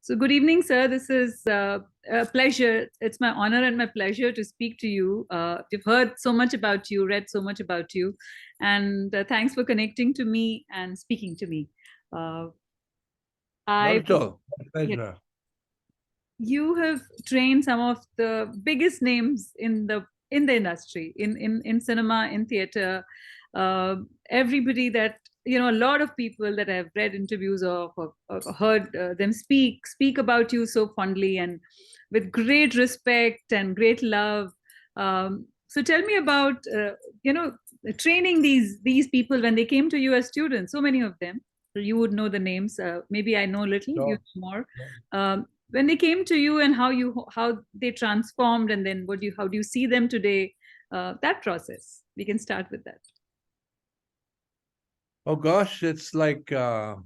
So, good evening, sir. This is a pleasure. It's my honor and my pleasure to speak to you. We've heard so much about you, read so much about you, and thanks for connecting to me and speaking to me. Uh, Not I, at all. My yeah, pleasure. you have trained some of the biggest names in the industry, in cinema, in theater. Uh, Everybody that a lot of people that I've read interviews of or heard them speak about you so fondly and with great respect and great love. So tell me about training these people when they came to you as students. So many of them. So you would know the names. Maybe I know a little. You Sure. know more. Sure. When they came to you and how they transformed, and then how do you see them today? That process. We can start with that. Oh gosh, it's like it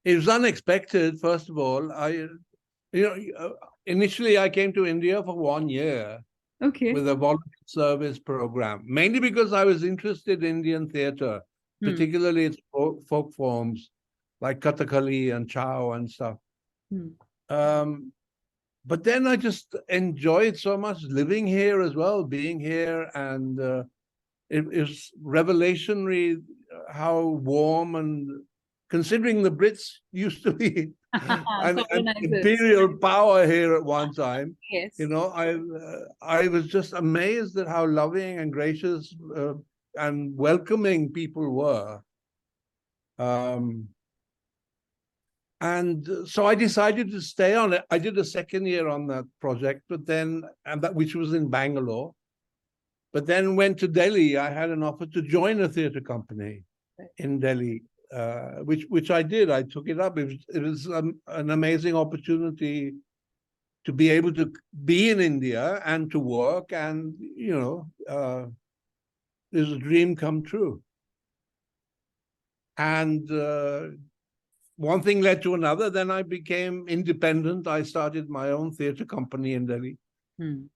was unexpected. First of all, initially I came to India for 1 year Okay. with a volunteer service program, mainly because I was interested in Indian theater, Hmm. particularly its folk forms like Kathakali and Chow and stuff. Hmm. Um, but then I just enjoyed so much living here as well, being here, and it is revelationary how warm and considering the Brits used to be an Colonizers. imperial power here at one time. Yes. I was just amazed at how loving and gracious and welcoming people were. Um, and so I decided to stay on it. I did a second year on that project, which was in Bangalore. But then went to Delhi. I had an offer to join a theater company in Delhi, which I did. I took it up. It was an amazing opportunity to be able to be in India and to work, and it was a dream come true. And one thing led to another. Then I became independent. I started my own theater company in Delhi.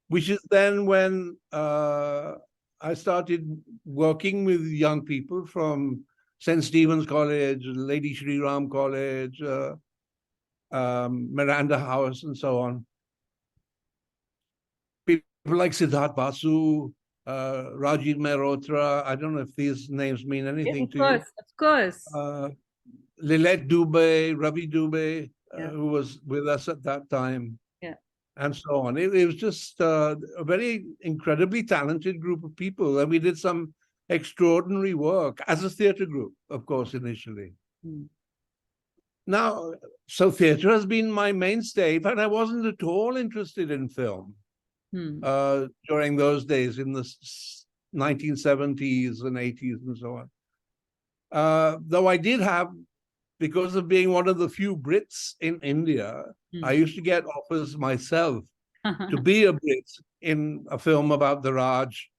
Which is then when I started working with young people from St. Stephen's College, Lady Shri Ram College, Miranda House, and so on. People like Siddharth Basu, Rajiv Mehrotra. I don't know if these names mean anything to you. Of course. Lilette Dubey, Ravi Dubey, Yeah. who was with us at that time. Yeah. And so on. It was just a very incredibly talented group of people. And we did some extraordinary work as a theater group, of course, initially. Now, so theater has been my mainstay, but I wasn't at all interested in film during those days in the 1970s and 80s and so on. Though I did have, because of being one of the few Brits in India, I used to get offers myself to be a Brit in a film about the Raj,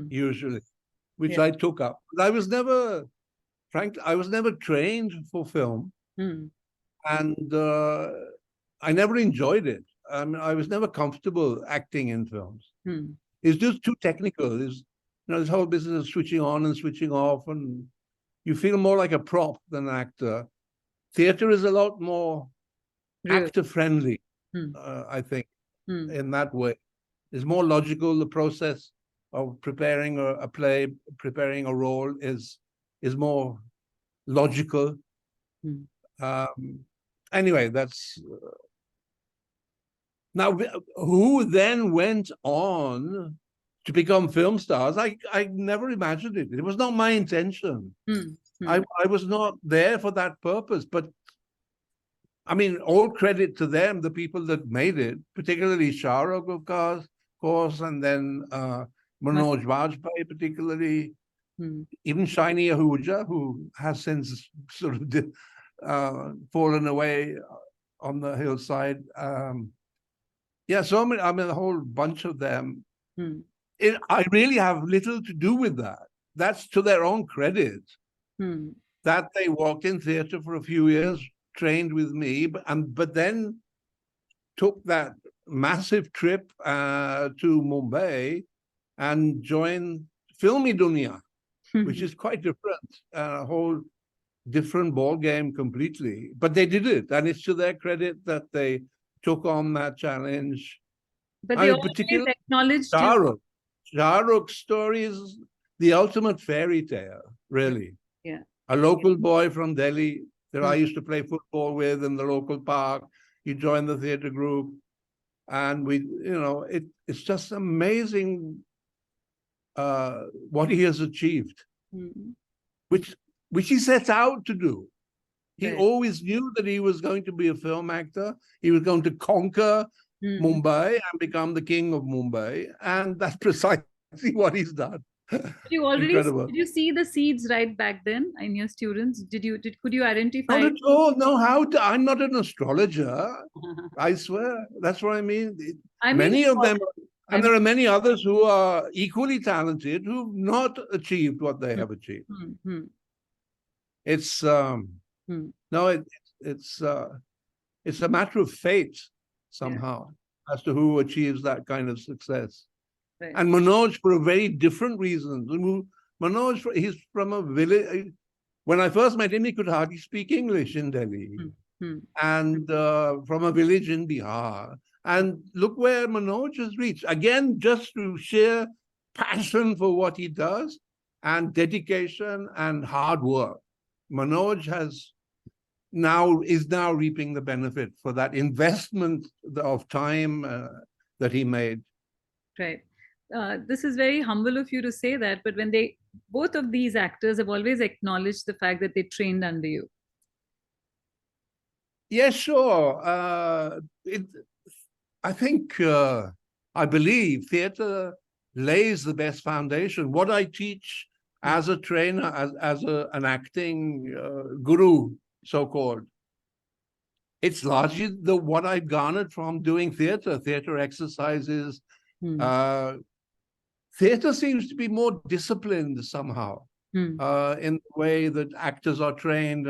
usually, which I took up. But I was never, frankly, I was never trained for film, and I never enjoyed it. I mean, I was never comfortable acting in films. It's just too technical. This whole business of switching on and switching off, and you feel more like a prop than an actor. Theater is a lot more actor-friendly, I think, in that way. It's more logical. The process of preparing a play, preparing a role is more logical. Anyway, that's... Now, who then went on to become film stars? I never imagined it. It was not my intention. I was not there for that purpose, but I mean, all credit to them, the people that made it, particularly Shahrukh, of course, and then Manoj Bajpayee, particularly, even Shaini Ahuja, who has since sort of fallen away on the hillside. So many, I mean, a whole bunch of them. I really have little to do with that. That's to their own credit. That they walked in theater for a few years, trained with me, but then took that massive trip to Mumbai and joined Filmi Dunia, which is quite different. A whole different ball game completely. But they did it, and it's to their credit that they took on that challenge. But they I mean, always particularly acknowledged you. Shahrukh. Shahrukh's story is the ultimate fairy tale, really. Yeah. A local boy from Delhi that I Hmm. used to play football with in the local park. He joined the theater group, and it's just amazing what he has achieved, Hmm. which he sets out to do. He Right. always knew that he was going to be a film actor. He was going to conquer Hmm. Mumbai and become the king of Mumbai, and that's precisely what he's done. Incredible. Did you see the seeds right back then in your students? Could you Not identify? at all. No, I'm not an astrologer. I swear. That's what I mean. I mean, Many of them, I and mean, there are many others who are equally talented who've not achieved what they hmm, have achieved. hmm, It's hmm, no, it's it's a matter of fate yeah, somehow as to who achieves that kind of success. right. And Manoj, for a very different reason. Manoj, he's from a village. When I first met him, he could hardly speak English in Delhi, Hmm, hmm, and from a village in Bihar. And look where Manoj has reached. Again, just through sheer passion for what he does and dedication and hard work. Manoj is now reaping the benefit for that investment of time that he made. right. This is very humble of you to say that, but both of these actors have always acknowledged the fact that they trained under you. Yes, sure. I think, I believe theater lays the best foundation. What I teach Hmm, as a trainer, an acting guru, so-called, it's largely what I've garnered from doing theater exercises. hmm, Uh, Theater seems to be more disciplined somehow hmm, in the way that actors are trained,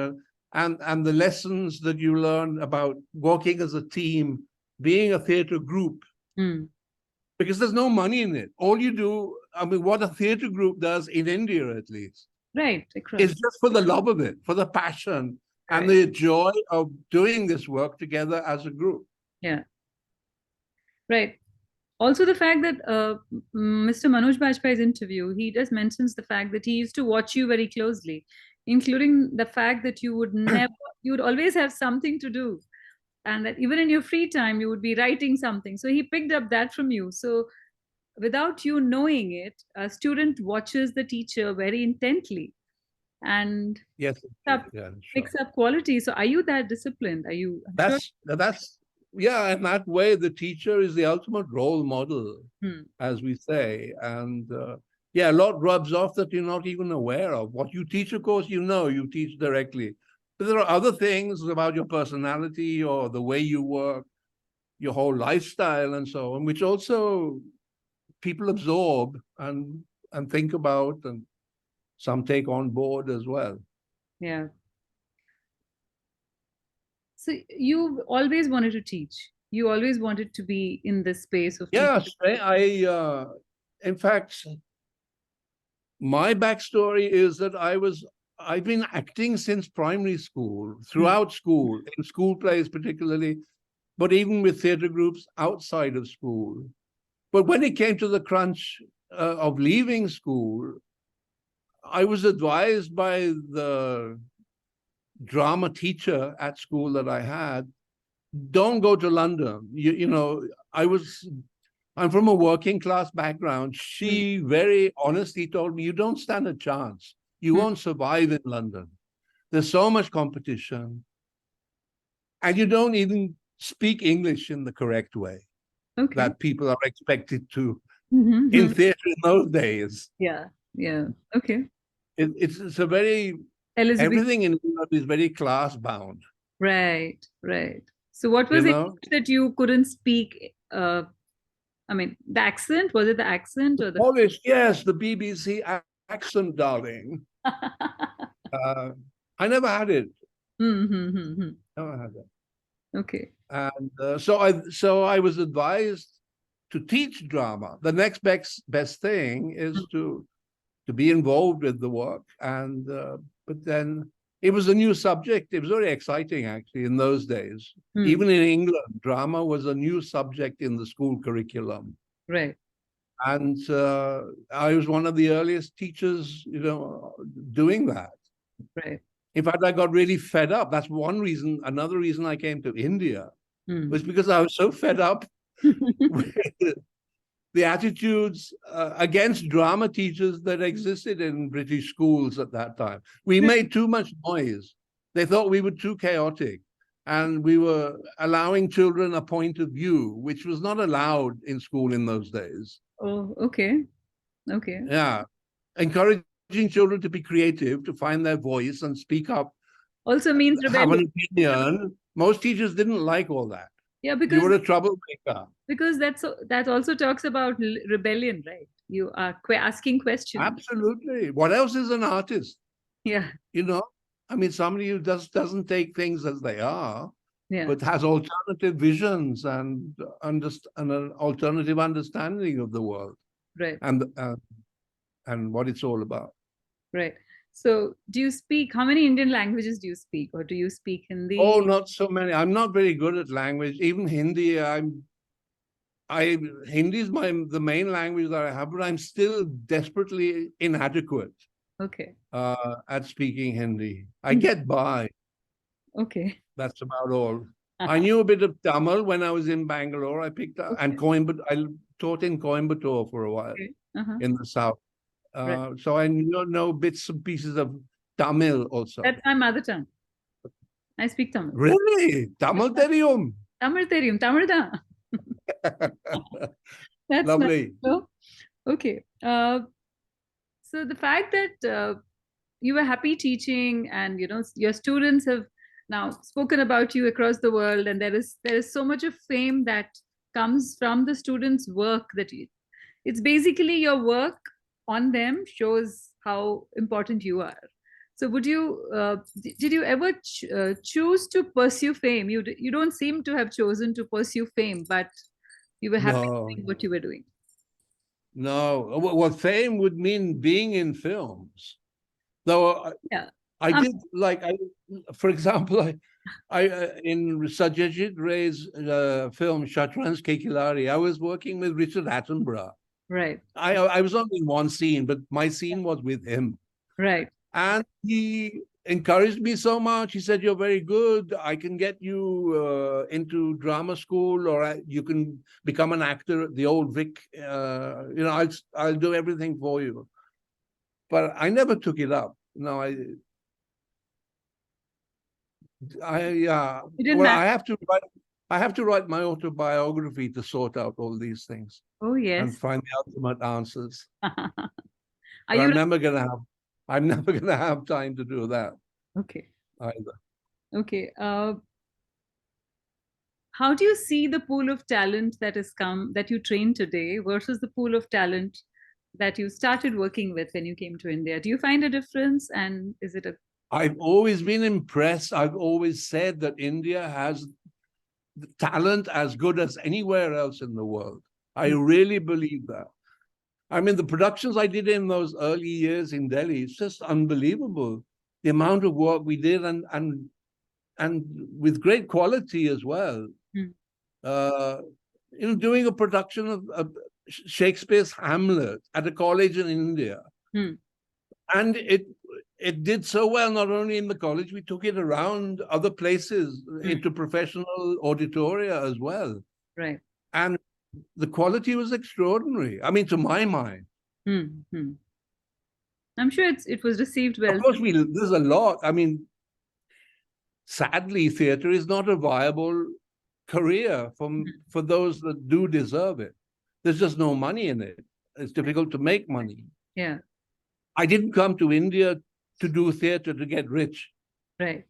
and the lessons that you learn about working as a team, being a theater group, hmm. because there's no money in it. All you do, I mean, what a theater group does in India, at least, Right, is across. just for the love of it, for the passion and Right. the joy of doing this work together as a group. Yeah. Right. Also, the fact that Mr. Manoj Bajpayee's interview, he just mentions the fact that he used to watch you very closely, including the fact that you would always have something to do, and that even in your free time, you would be writing something. So he picked up that from you. So without you knowing it, a student watches the teacher very intently and Yes, up, yeah, sure. picks up quality. So are you that disciplined? Are you? I'm sure. That's yeah. In that way, the teacher is the ultimate role model, Hmm. as we say, and yeah, a lot rubs off that you're not even aware of. What you teach, of course, you teach directly, but there are other things about your personality or the way you work, your whole lifestyle, and so on, which also people absorb and think about, and some take on board as well. Yeah. So you always wanted to teach. You always wanted to be in this space of teaching. Yes, in fact, my backstory is that I've been acting since primary school, Hmm. throughout school, in school plays particularly, but even with theater groups outside of school. But when it came to the crunch of leaving school, I was advised by the drama teacher at school that I had, don't go to London. I'm from a working class background. Hmm. She very honestly told me, you don't stand a chance. You Hmm. won't survive in London. There's so much competition, and you don't even speak English in the correct way Okay. that people are expected to in Mm-hmm. theater in those days. Yeah. Yeah. Okay. It's a very, Elizabeth. everything in England is very class bound, Right. Right. So what you was it know? that you couldn't speak? I mean, the accent, was it the accent The or the? Polish, yes, the BBC accent, darling. Uh, I never had it. Mm-hmm. Never had it. Okay. And so I was advised to teach drama. The next best thing is to be involved with the work. And but then it was a new subject. It was very exciting, actually, in those days. Even in England, drama was a new subject in the school curriculum. Right. And I was one of the earliest teachers, doing that. Right. In fact, I got really fed up. That's one reason. Another reason I came to India was because I was so fed up with the attitudes against drama teachers that existed in British schools at that time. We made too much noise. They thought we were too chaotic. And we were allowing children a point of view, which was not allowed in school in those days. Oh, okay. Okay. Yeah. Encouraging children to be creative, to find their voice and speak up, also means have rebellion. an opinion. Most teachers didn't like all that. Yeah, You because were a troublemaker. that also talks about rebellion, right? You are asking questions. Absolutely. What else is an artist? Yeah. I mean, somebody who doesn't take things as they are, Yeah. but has alternative visions and an alternative understanding of the world, Right. and what it's all about. Right. So, how many Indian languages do you speak, or do you speak Hindi? Oh, not so many. I'm not very good at language. Even Hindi, Hindi is the main language that I have, but I'm still desperately inadequate. Okay. At speaking Hindi. I get by. Okay. That's about all. I knew a bit of Tamil when I was in Bangalore. I picked up, and Coimbatore. I taught in Coimbatore for a while in the south. Right. So I know bits and pieces of Tamil also. That's my mother tongue. I speak Tamil. Really? Tamil theriyum? Tamil theriyum. Tamil da. That's lovely. Nice. Okay. So the fact that you were happy teaching, and your students have now spoken about you across the world, and there is so much of fame that comes from the students' work it's basically your work on them shows how important you are. So did you ever choose to pursue fame? You don't seem to have chosen to pursue fame, but you were happy doing what you were doing. No. Well, fame would mean being in films. Though yeah. I did, for example, I in Satyajit Ray's film Shatranj Ke Khiladi, I was working with Richard Attenborough. Right. I was only in one scene, but my scene was with him. Right. And he encouraged me so much. He said, "You're very good. I can get you into drama school, or you can become an actor at the old Vic. I'll do everything for you." But I never took it up. No, I have to write my autobiography to sort out all these things. Oh, yes. And find the ultimate answers. I'm never gonna have time to do that. Okay. Either. Okay. How do you see the pool of talent that you train today versus the pool of talent that you started working with when you came to India? Do you find a difference? And is it I've always been impressed. I've always said that India has talent as good as anywhere else in the world. I really believe that. I mean, the productions I did in those early years in Delhi, it's just unbelievable. The amount of work we did, and with great quality as well. Doing a production of Shakespeare's Hamlet at a college in India. And it did so well, not only in the college, we took it around other places into professional auditoria as well. Right. And the quality was extraordinary. I mean, to my mind. I'm sure it was received well. Of course, there's a lot. I mean, sadly, theater is not a viable career for those that do deserve it. There's just no money in it. It's difficult to make money. Yeah. I didn't come to India to do theater to get rich. Right.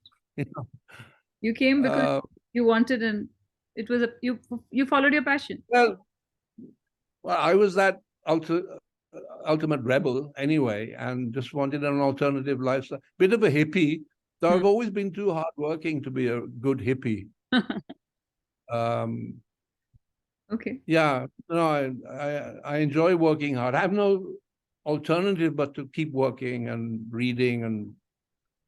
You came because you wanted, and it was you followed your passion. Well, I was that ultimate rebel anyway, and just wanted an alternative lifestyle. Bit of a hippie, though I've always been too hardworking to be a good hippie. Okay. Yeah, no, I enjoy working hard. I have no alternative but to keep working and reading and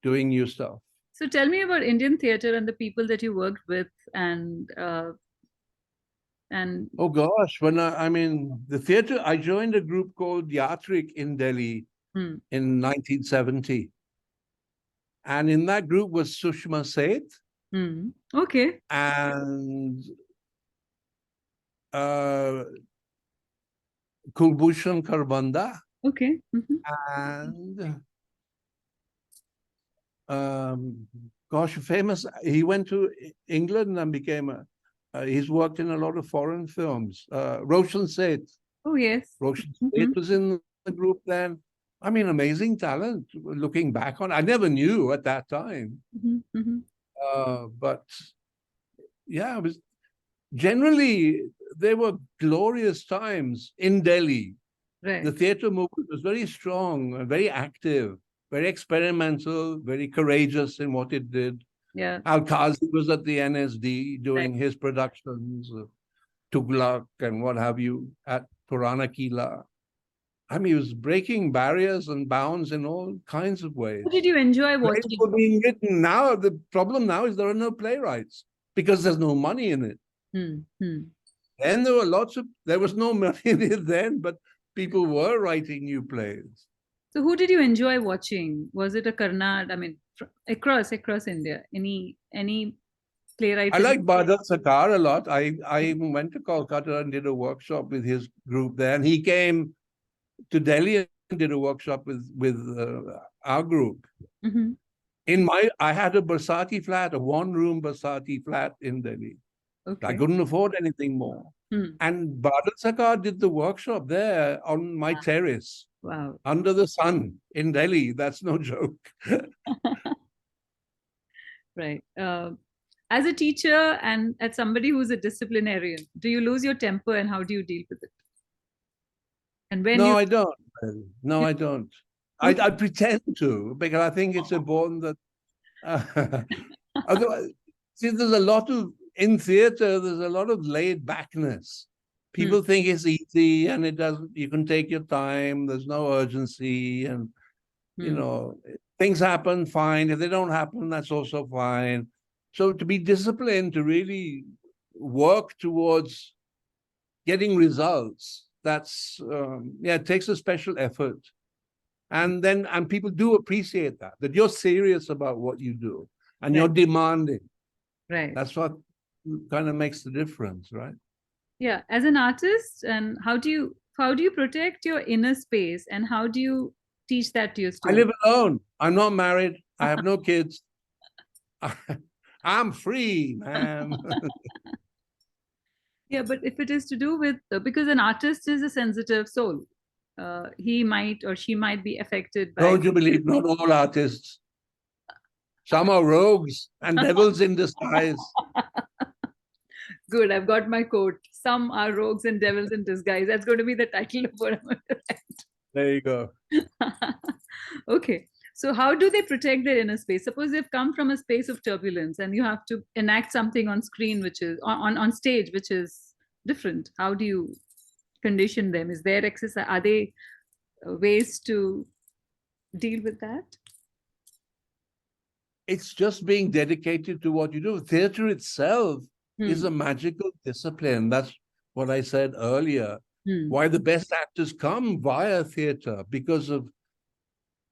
doing new stuff. So tell me about Indian theater and the people that you worked with, and Oh gosh, I mean the theater, I joined a group called Yatrik in Delhi in 1970. And in that group was Sushma Seth Okay. and Kulbhushan Kharbanda Okay. and gosh, famous. He went to England and became he's worked in a lot of foreign films. Roshan Seth. Oh yes. Roshan Seth was in the group then. I mean, amazing talent. Looking back on, I never knew at that time. But yeah, it was generally there were glorious times in Delhi. Right. The theater movement was very strong, very active, very experimental, very courageous in what it did. Yeah. Al-Qazi was at the NSD doing his productions, Tughlaq and what have you, at Purana Kila. I mean, he was breaking barriers and bounds in all kinds of ways. What did you enjoy Plays watching? were being written. Now, the problem now is there are no playwrights because there's no money in it. Then there was no money in it then, but people were writing new plays. So who did you enjoy watching? Was it a Karnad? I mean, across India, any playwrights? I like Badal Sarkar a lot. I went to Kolkata and did a workshop with his group there, and he came to Delhi and did a workshop with our group. I had a Barsati flat, a one-room Barsati flat in Delhi. Okay. I couldn't afford anything more. And Badal Sarkar did the workshop there on my terrace. Wow. Under the sun in Delhi. That's no joke. Right. As a teacher and as somebody who's a disciplinarian, do you lose your temper and how do you deal with it? And when I don't. No, I don't. I pretend to because I think it's important that otherwise, see, there's a lot of in theater, there's a lot of laid backness. People think it's easy and it doesn't, you can take your time, there's no urgency, and you know, things happen, fine. If they don't happen, that's also fine. So to be disciplined, to really work towards getting results, that's it takes a special effort. And people do appreciate that you're serious about what you do and you're demanding. Right. That's what kind of makes the difference, right? Yeah. As an artist, and how do you protect your inner space and how do you teach that to your students? I live alone. I'm not married. I have no kids. I'm free, man. Yeah, but if it is to do with, because an artist is a sensitive soul, he might or she might be affected by. Don't you believe not all artists? Some are rogues and devils in disguise. Good, I've got my quote. Some are rogues and devils in disguise. That's going to be the title of what I'm going to write. There you go. Okay. So how do they protect their inner space? Suppose they've come from a space of turbulence and you have to enact something on screen, which is on stage, which is different. How do you condition them? Is there exercise? Are there ways to deal with that? It's just being dedicated to what you do. Theater itself is a magical discipline. That's what I said earlier. Why the best actors come via theater, because of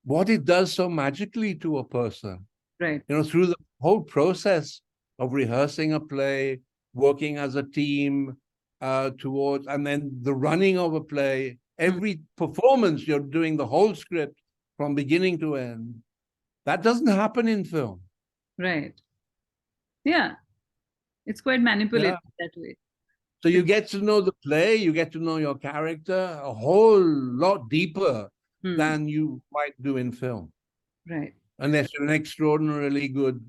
what it does so magically to a person. Right. You know, through the whole process of rehearsing a play, working as a team and then the running of a play, every performance, you're doing the whole script from beginning to end. That doesn't happen in film. Right. Yeah. It's quite manipulative that way. So you get to know the play, you get to know your character a whole lot deeper than you might do in film. Right. Unless you're an extraordinarily good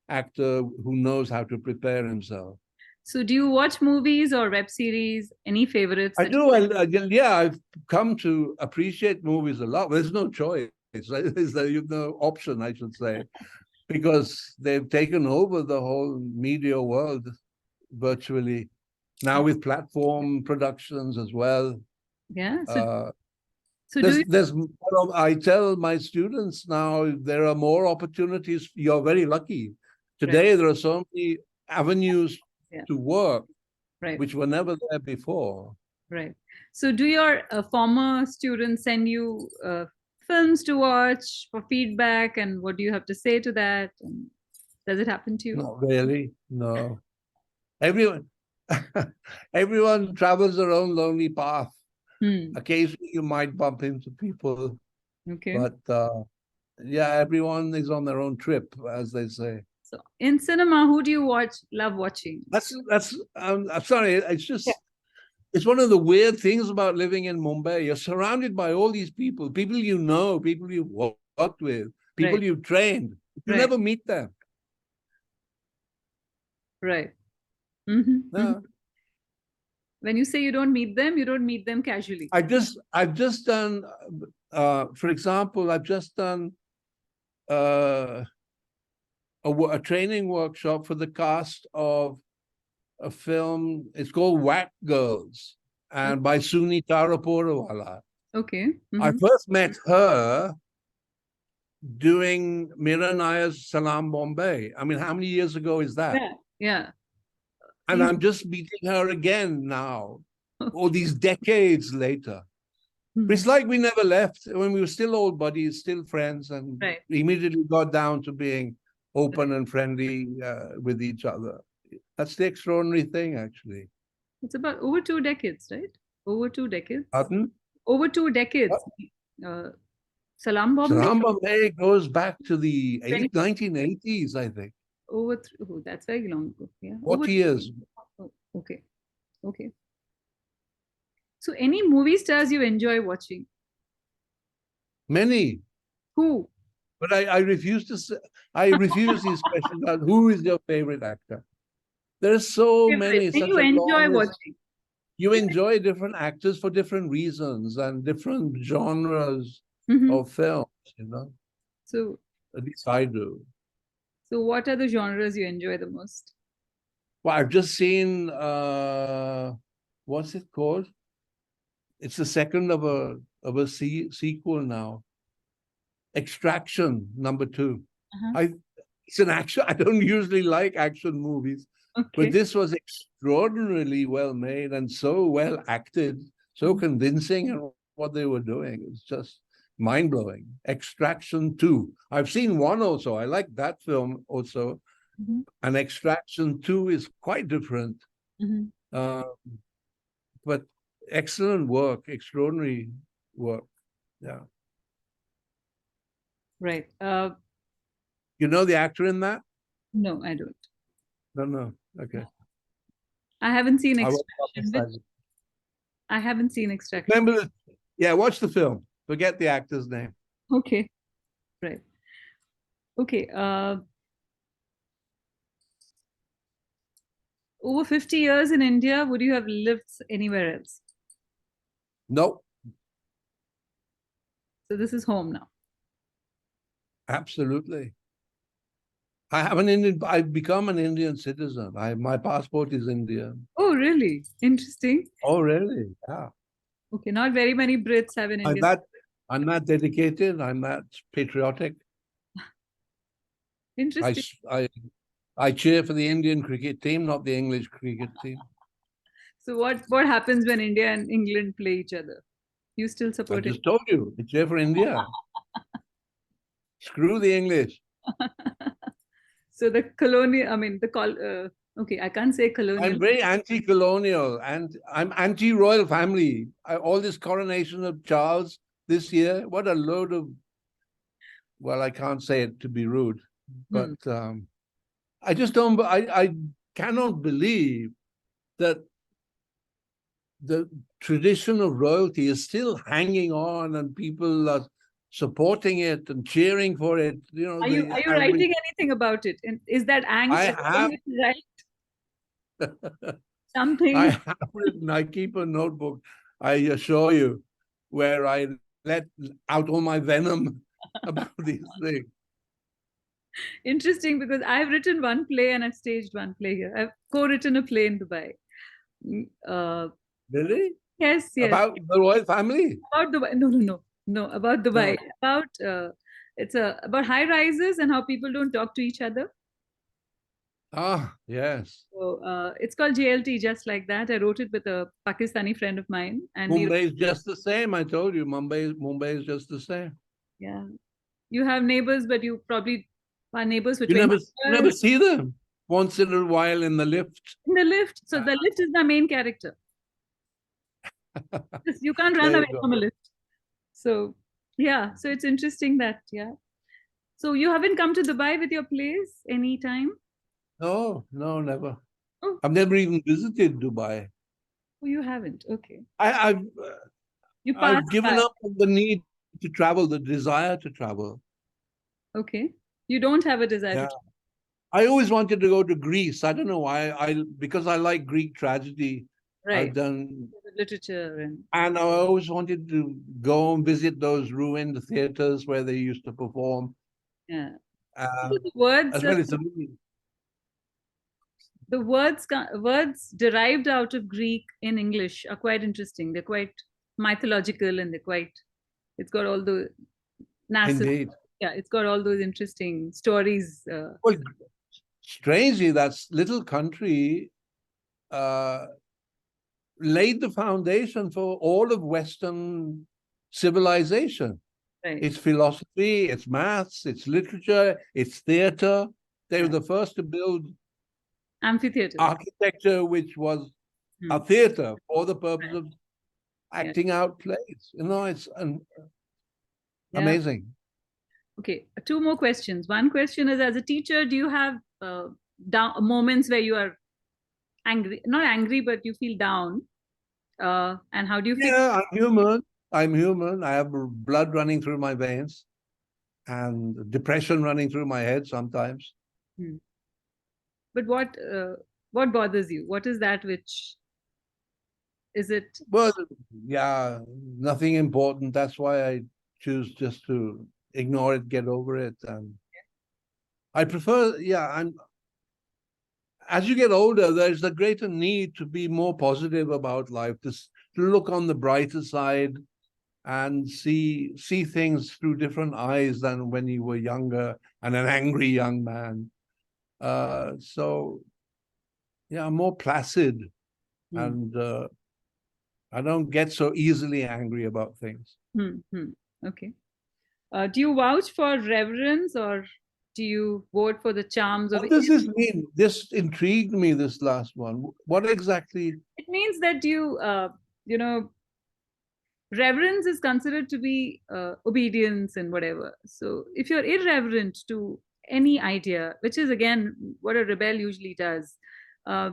actor who knows how to prepare himself. So do you watch movies or web series? Any favorites? I do. I've come to appreciate movies a lot. There's no choice. There's no option, I should say, because they've taken over the whole media world virtually. Now with platform productions as well. Yeah. So do you? I tell my students now there are more opportunities. You're very lucky. Today, Right. there are so many avenues Yeah. to work Right. which were never there before. Right. So do your former students send you films to watch for feedback, and what do you have to say to that? And does it happen to you? Not really. No. Everyone, everyone travels their own lonely path. Hmm. Occasionally, you might bump into people, Okay. but yeah, everyone is on their own trip, as they say. So in cinema, who do you love watching? That's. I'm sorry. Yeah. It's one of the weird things about living in Mumbai. You're surrounded by all these people you know, people you've worked with, people Right. you've trained. You Right. never meet them. Right. Hmm. Hmm. No. When you say you don't meet them casually. I've just done, for example, I've just done uh, a training workshop for the cast of a film. It's called Whack Girls, and by Suni Taraporewala. Okay. I Hmm. first met her doing Mira Nair's Salam Bombay. I mean, how many years ago is that? Yeah. Yeah. And I'm just meeting her again now, all these decades later. But Mhm. it's like we never left when we were still old buddies, still friends, and Right. immediately got down to being open and friendly with each other. That's the extraordinary thing, actually. It's about over 2 decades, right? Over 2 decades. Pardon? Over 2 decades. Uh, Salam Bombay. Salam Bombay goes back to the 20, 1980s, I think. oh, that's very long ago. Yeah. Over. 40 years. Oh, okay. Okay. So any movie stars you enjoy watching? Many. Who? But I refuse to say, I refuse these questions about who is your favorite actor. There's so Favorite. many, Then such you a long enjoy list. watching. You enjoy different actors for different reasons and different genres Hmm. of films, you know. So, At least I do. so what are the genres you enjoy the most? Well, I've just seen what's it called? It's the second of a sequel now. Extraction #2. Uh-huh. I It's an action. I don't usually like action movies, but Okay. this was extraordinarily well made and so well acted, so Mhm. convincing in what they were doing. It's just mind blowing. Extraction 2. I've seen one also. I like that film also. Mhm. And Extraction 2 is quite different. Mhm. Uh, but excellent work, extraordinary work. Yeah. Right. You know the actor in that? No, I don't. No, no. Okay. I haven't seen I won't Extraction. publicize it. I haven't seen Extraction. Remember, yeah, watch the film. Forget the actor's name. Okay. Right. Okay. Over 50 years in India, would you have lived anywhere else? No, So this is home now. absolutely. I've become an Indian citizen. My passport is Indian. Oh, really? Interesting. Oh, really? Yeah. Okay, not very many Brits have an I'm Indian. that I'm that dedicated. I'm that patriotic. I, Interesting. s- I, I cheer for the Indian cricket team, not the English cricket team. So what happens when India and England play each other? You still I support it? just told you, I cheer for India. Screw the English. So the colonial, I mean okay, I can't say colonial. I'm very anti-colonial and I'm anti-royal family. All this coronation of Charles this year, what a load of, well, I can't say it to be rude, but Hmm. I just don't, I cannot believe that the tradition of royalty is still hanging on and people are supporting it and cheering for it. You know, Are you writing anything about it? And is that I angst have, allowing you to write I something? have written, I keep a notebook, I assure you, where I let out all my venom about these things. Interesting, because I've written one play and I've staged one play here. I've co-written a play in Dubai. Mm, Really? Yes, yes. About the royal family? About Dubai. No, no, no, no. About Dubai. No. About it's about high rises and how people don't talk to each other. Ah, yes. So it's called JLT, just like that. I wrote it with a Pakistani friend of mine, and we. Mumbai is just the same. I told you, Mumbai is just the same. Yeah, you have neighbors, but you probably are neighbors for You 20 never years see them once in a while in the lift. in the lift. So the lift is the main character. You can't run There away you go. from a lift. So yeah, so it's interesting that yeah. So you haven't come to Dubai with your plays anytime? No, no, never. Oh, I've never even visited Dubai. oh, you haven't. Okay, I, I've you I've passed given by. up on the need to travel, the desire to travel. Okay, you don't have a desire to. Yeah, I always wanted to go to Greece. I don't know why. Because I like Greek tragedy. I've Right, done, literature and and I always wanted to go and visit those ruined theaters where they used to perform. yeah. Uh, The words, as well, it's a really words derived out of Greek in English are quite interesting. They're quite mythological and they're quite. It's got all the Narcissus. indeed. Yeah, it's got all those interesting stories. Well, strangely, that little country uh, laid the foundation for all of Western civilization. Right, It's philosophy, it's maths, it's literature, it's theater. They were yeah. the first to build Amphitheaters. architecture, which was Hmm. a theater for the purpose Right. of Yeah, acting out plays. It's yeah. amazing. Okay, two more questions. One question is, as a teacher, do you have moments where you are angry? Not angry, but you feel down. And how do you fix? Yeah, I'm human. I'm human. I have blood running through my veins and depression running through my head sometimes. Hmm. But what bothers you? What is that which is it? Well, yeah, nothing important. That's why I choose just to ignore it, get over it. And I prefer, yeah, as you get older, there's a greater need to be more positive about life, to look on the brighter side and see things through different eyes than when you were younger and an angry young man. So yeah, I'm more placid, Hmm. and I don't get so easily angry about things. Hmm. Hmm. Okay. Do you vouch for reverence or do you vote for the charms of What it? does this mean? This intrigued me, this last one. What exactly? It means that you know, reverence is considered to be obedience and whatever. So if you're irreverent to any idea, which is again what a rebel usually does, uh,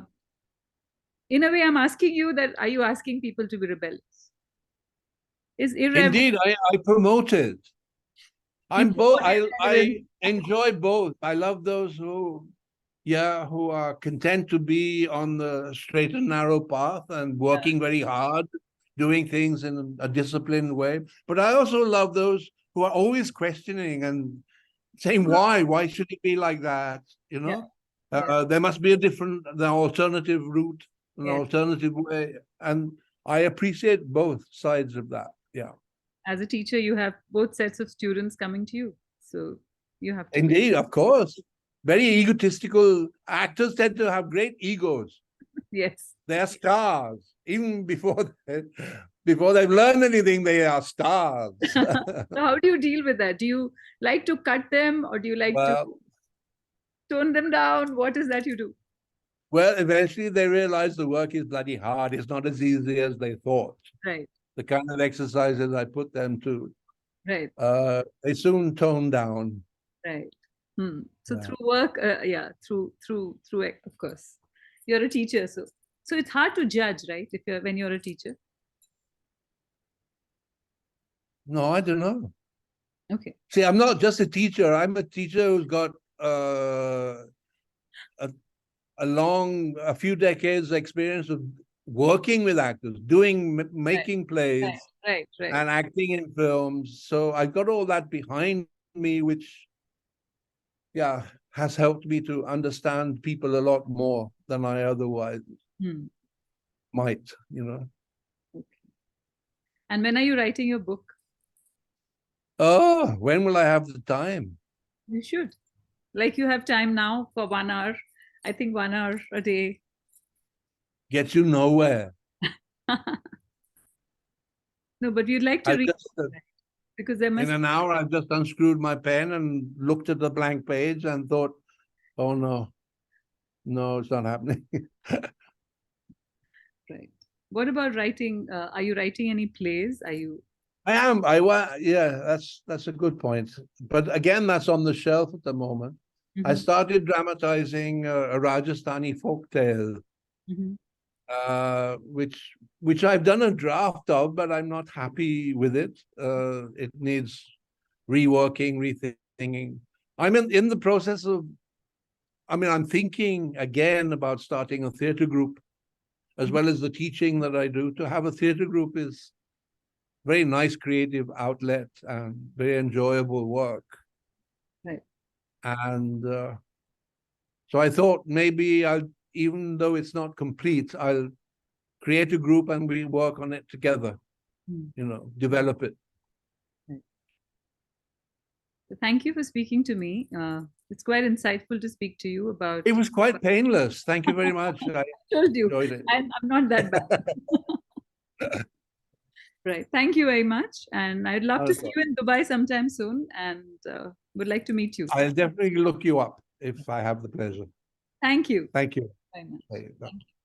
in a way, I'm asking you that are you asking people to be rebellious? Is irreverent Indeed, I promote it. you I'm both. promote irreverence? I enjoy both. I love those who are content to be on the straight and narrow path and Yeah, working very hard, doing things in a disciplined way. But I also love those who are always questioning and saying, why? Why should it be like that? You yeah, know, yeah, there must be an alternative route, an yeah. alternative way. And I appreciate both sides of that. Yeah. As a teacher, you have both sets of students coming to you, so you have to. Indeed, of course. Very egotistical actors tend to have great egos. Yes. They are stars. Even before they've learned anything, they are stars. So how do you deal with that? Do you like to cut them or do you like to well, tone them down? What is that you do? well, eventually they realize the work is bloody hard. It's not as easy as they thought. Right, The kind of exercises I put them to, right, they soon tone down. right. Hmm. So Yeah. through work, yeah, through of course, you're a teacher, so it's hard to judge, right? If you're when you're a teacher. No, I don't know. Okay. See, I'm not just a teacher. I'm a teacher who's got uh, a a few decades experience of working with actors, Right, making right, plays right, right. and acting in films. So I got all that behind me, which yeah has helped me to understand people a lot more than I otherwise Hmm. might. You know. And when are you writing your book? Oh, when will I have the time? You should. Like you have time now for 1 hour. I think 1 hour a day. Gets you nowhere. No, but you'd like to I read just, because there in must an hour, I've just unscrewed my pen and looked at the blank page and thought, oh no, no, it's not happening. right. What about writing? Are you writing any plays? Are you? I am. Yeah, that's a good point. But again, that's on the shelf at the moment. I started dramatizing a Rajasthani folk tale, which I've done a draft of, but I'm not happy with it. It needs reworking, rethinking. I'm in the process of. I mean, I'm thinking again about starting a theatre group, as well as the teaching that I do. To have a theatre group is very nice creative outlet and very enjoyable work. Right. And so I thought maybe I'll, even though it's not complete, I'll create a group and we work on it together, develop it. Right. So thank you for speaking to me. It's quite insightful to speak to you about. It was quite painless. Thank you very much. I told you. enjoyed it. I'm not that bad. Right. Thank you very much. And I'd love to see you in Dubai sometime soon and would like to meet you. I'll definitely look you up if I have the pleasure. Thank you. Thank you. Very much. Thank you. Thank you.